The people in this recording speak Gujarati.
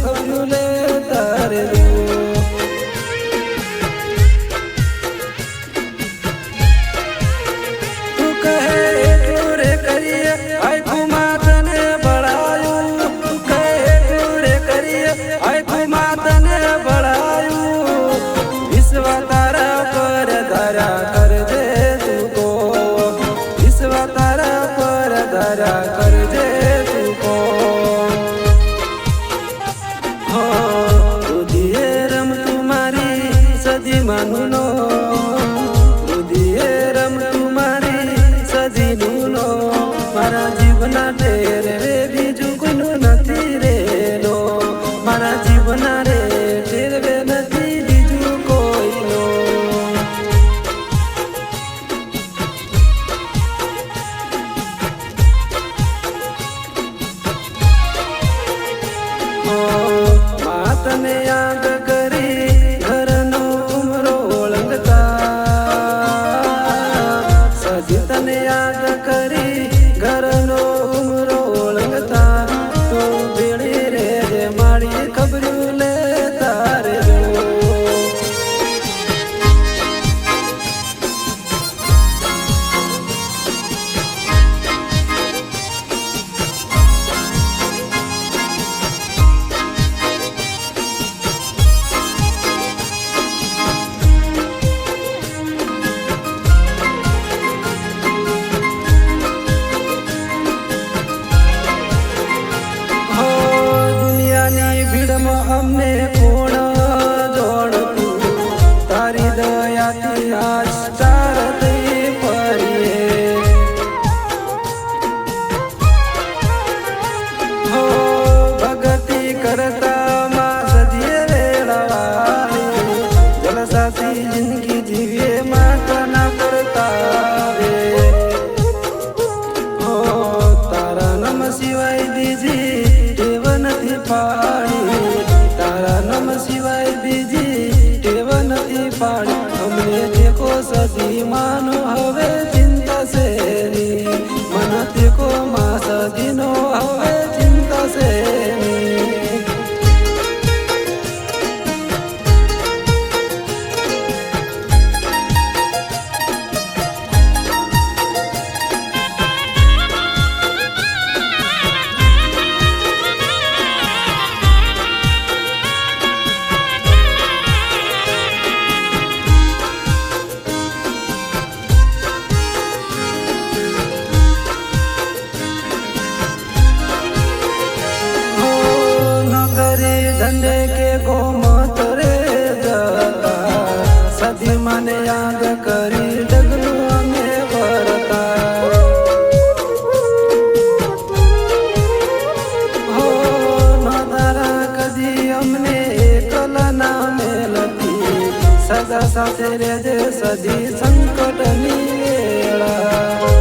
ખબર્યું લે તારે તું કહે એટલું રે કરીએ આખું માતને બળાયું તું કહે એટલું રે કરીએ આખું માતને બળાયું વિશ્વ તારા પર ધારા કરજે તું કો વિશ્વ તારા પર ધારા કરજે તું કો રુધિએ રમતું મારી સદી માનુનો રુધિએ રમતું મારી સદીનું નો મારા જીવના ટેર રે બીજું કોઈનું નથી રે નો મારા જીવના રે ટેર રે નથી બીજું કોઈનો તને યાદ કરી ઘરનો ઉમરો ઓળંગતા સજી તને યાદ કરી ઘરનો ઉમરો ઓળંગતા તું ભેળી રે મારી ખબર્યું લે તારે અમને કોણ જોડતું તારી દયાથી આજ ચારતી ફરીએ હો ભગતી કરતા માં સદીએ વેળાવાળી જલસાથી જિંદગી જીવીએ માતા કરતાવે હો તારા નમ સિવાય બીજી ટેવ નથી પાડી સિવાય બીજી ટેવ નથી પાડી અમને દેખો સદી માનો હવે ચિંતા શેની મન દેખો માં સદીનો હવે ચિંતા શેની धंधे के गोमत रे जता सदी माने याद करी डगलू में भरता हो न तारा कदी हमने कलना में लती सदा साथे रे जे सदी संकट नी वेळा